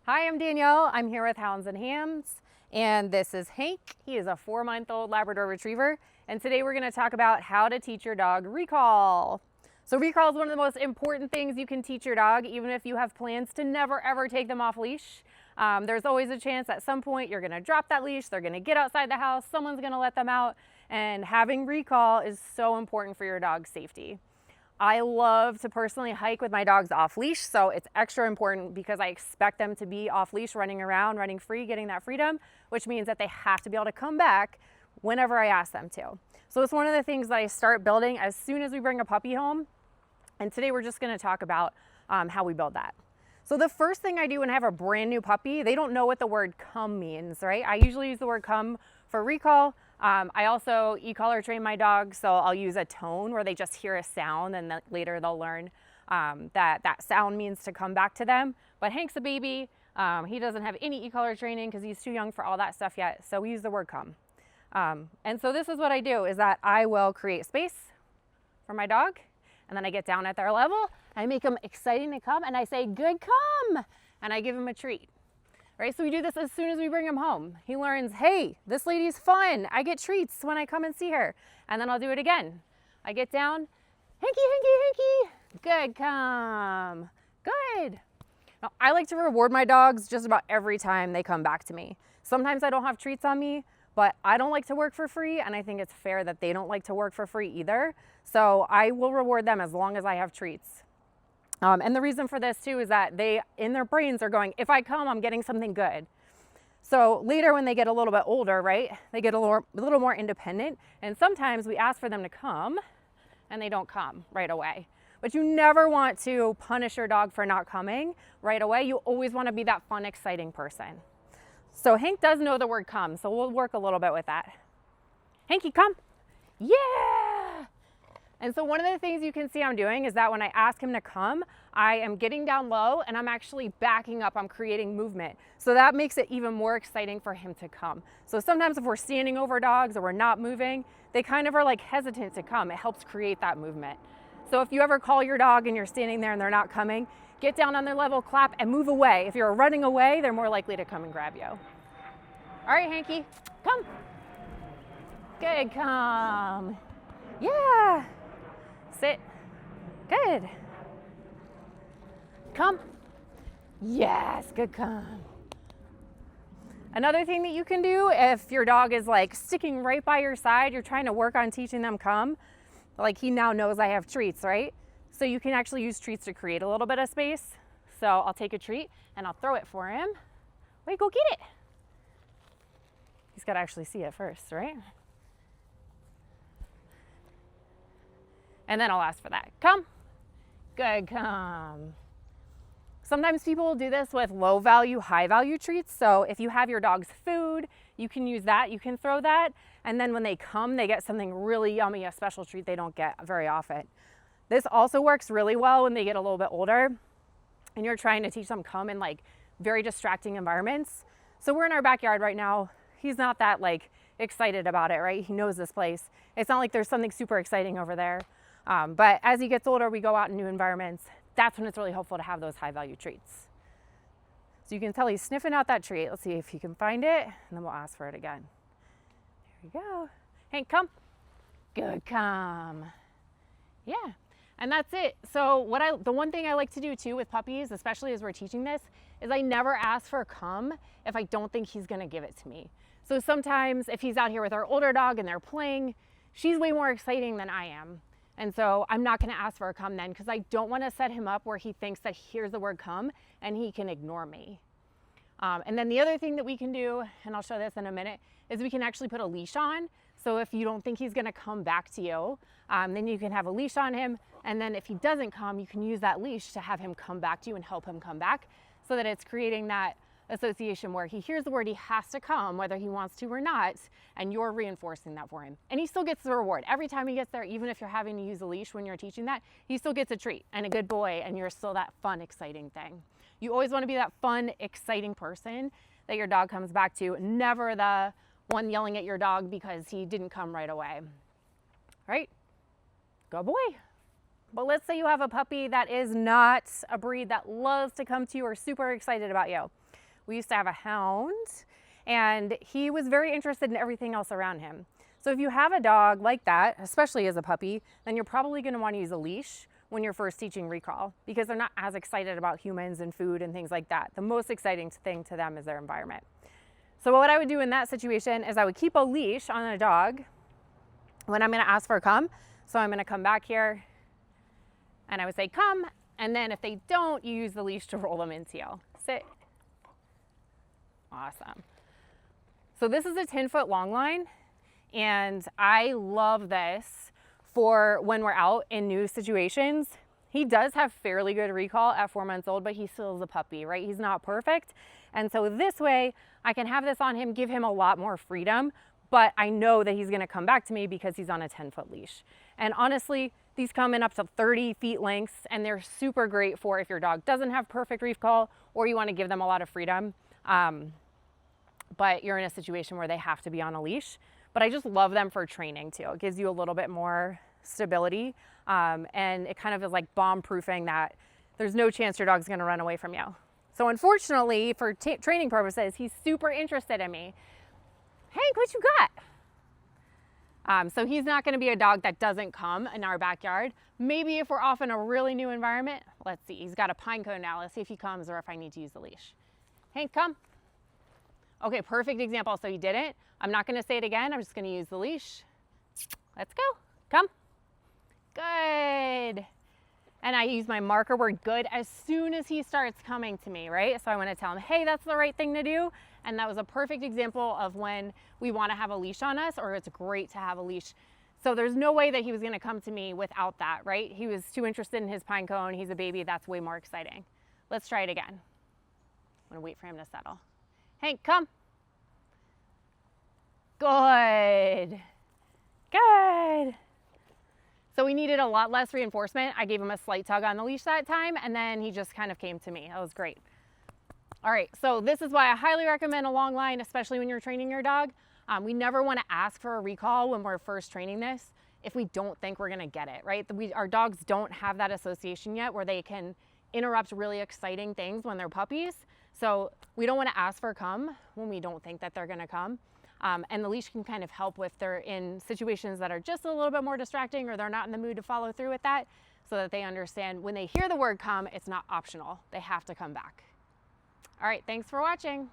Hi, I'm Danielle. I'm here with Hounds and Hams, and this is Hank. He is a 4-month-old Labrador Retriever, and today we're going to talk about how to teach your dog recall. So recall is one of the most important things you can teach your dog, even if you have plans to never ever take them off leash. There's always a chance at some point you're going to drop that leash, they're going to get outside the house, someone's going to let them out, and having recall is so important for your dog's safety. I love to personally hike with my dogs off leash, so it's extra important because I expect them to be off leash, running around, running free, getting that freedom, which means that they have to be able to come back whenever I ask them to. So it's one of the things that I start building as soon as we bring a puppy home. And today we're just going to talk about how we build that. So the first thing I do when I have a brand new puppy, they don't know what the word come means, right? I usually use the word come for recall. I also e-collar train my dogs, so I'll use a tone where they just hear a sound, and then later they'll learn that that sound means to come back to them. But Hank's a baby. He doesn't have any e-collar training because he's too young for all that stuff yet, so we use the word come. And so this is what I do, is that I will create space for my dog, and then I get down at their level, I make them exciting to come, and I say, good come, and I give him a treat. Right, so we do this as soon as we bring him home. He learns, hey, this lady's fun. I get treats when I come and see her. And then I'll do it again. I get down, Hanky, Hanky, Hanky, good come, good. Now, I like to reward my dogs just about every time they come back to me. Sometimes I don't have treats on me, but I don't like to work for free, and I think it's fair that they don't like to work for free either. So I will reward them as long as I have treats. And the reason for this too is that they, in their brains, are going, if I come, I'm getting something good. So later when they get a little bit older, right, they get a little more independent. And sometimes we ask for them to come and they don't come right away. But you never want to punish your dog for not coming right away. You always want to be that fun, exciting person. So Hank does know the word come, so we'll work a little bit with that. Hanky, come. Yeah. And so one of the things you can see I'm doing is that when I ask him to come, I am getting down low and I'm actually backing up. I'm creating movement. So that makes it even more exciting for him to come. So sometimes if we're standing over dogs or we're not moving, they kind of are like hesitant to come. It helps create that movement. So if you ever call your dog and you're standing there and they're not coming, get down on their level, clap, and move away. If you're running away, they're more likely to come and grab you. All right, Hanky, come. Good, come. Yeah. Sit. Good. Come. Yes, good come. Another thing that you can do if your dog is like sticking right by your side, you're trying to work on teaching them come, like he now knows I have treats, right? So you can actually use treats to create a little bit of space. So I'll take a treat and I'll throw it for him. Wait, go get it. He's got to actually see it first, right? And then I'll ask for that. Come. Good, come. Sometimes people will do this with low value, high value treats. So if you have your dog's food, you can use that, you can throw that. And then when they come, they get something really yummy, a special treat they don't get very often. This also works really well when they get a little bit older and you're trying to teach them come in like very distracting environments. So we're in our backyard right now. He's not that like excited about it, right? He knows this place. It's not like there's something super exciting over there. But as he gets older, we go out in new environments. That's when it's really helpful to have those high value treats. So you can tell he's sniffing out that treat. Let's see if he can find it, and then we'll ask for it again. There we go. Hank, come. Good, come. Yeah, and that's it. So the one thing I like to do too with puppies, especially as we're teaching this, is I never ask for a come if I don't think he's gonna give it to me. So sometimes if he's out here with our older dog and they're playing, she's way more exciting than I am. And so I'm not gonna ask for a come then because I don't wanna set him up where he thinks that he hears the word come and he can ignore me. And then the other thing that we can do, and I'll show this in a minute, is we can actually put a leash on. So if you don't think he's gonna come back to you, then you can have a leash on him. And then if he doesn't come, you can use that leash to have him come back to you and help him come back so that it's creating that association where he hears the word, he has to come whether he wants to or not, and you're reinforcing that for him. And he still gets the reward. Every time he gets there, even if you're having to use a leash when you're teaching that, he still gets a treat and a good boy, and you're still that fun, exciting thing. You always want to be that fun, exciting person that your dog comes back to, never the one yelling at your dog because he didn't come right away. Right? Good boy. But let's say you have a puppy that is not a breed that loves to come to you or super excited about you. We used to have a hound, and he was very interested in everything else around him. So if you have a dog like that, especially as a puppy, then you're probably going to want to use a leash when you're first teaching recall, because they're not as excited about humans and food and things like that. The most exciting thing to them is their environment. So what I would do in that situation is I would keep a leash on a dog when I'm going to ask for a come. So I'm going to come back here and I would say come, and then if they don't, you use the leash to roll them into you. Sit. Awesome. So this is a 10-foot long line, and I love this for when we're out in new situations. He does have fairly good recall at 4 months old, but he still is a puppy, right? He's not perfect. And so this way I can have this on him, give him a lot more freedom, but I know that he's gonna come back to me because he's on a 10-foot leash. And honestly, these come in up to 30 feet lengths, and they're super great for if your dog doesn't have perfect recall or you wanna give them a lot of freedom, but you're in a situation where they have to be on a leash. But I just love them for training too. It gives you a little bit more stability, and it kind of is like bomb-proofing that there's no chance your dog's gonna run away from you. So unfortunately, for training purposes, he's super interested in me. Hank, what you got? So he's not gonna be a dog that doesn't come in our backyard. Maybe if we're off in a really new environment. Let's see, he's got a pine cone now. Let's see if he comes or if I need to use the leash. Hank, come. Okay, perfect example. So he didn't. I'm not gonna say it again. I'm just gonna use the leash. Let's go, come. Good. And I use my marker word good as soon as he starts coming to me, right? So I wanna tell him, hey, that's the right thing to do. And that was a perfect example of when we wanna have a leash on us, or it's great to have a leash. So there's no way that he was gonna come to me without that, right? He was too interested in his pine cone. He's a baby, that's way more exciting. Let's try it again. I'm gonna wait for him to settle. Hank, come. Good. Good. So we needed a lot less reinforcement. I gave him a slight tug on the leash that time, and then he just kind of came to me. That was great. All right, so this is why I highly recommend a long line, especially when you're training your dog. We never want to ask for a recall when we're first training this if we don't think we're gonna get it, right? Our dogs don't have that association yet where they can interrupt really exciting things when they're puppies. So we don't want to ask for a come when we don't think that they're gonna come. And the leash can kind of help if they're in situations that are just a little bit more distracting or they're not in the mood to follow through with that, so that they understand when they hear the word come, it's not optional. They have to come back. All right, thanks for watching.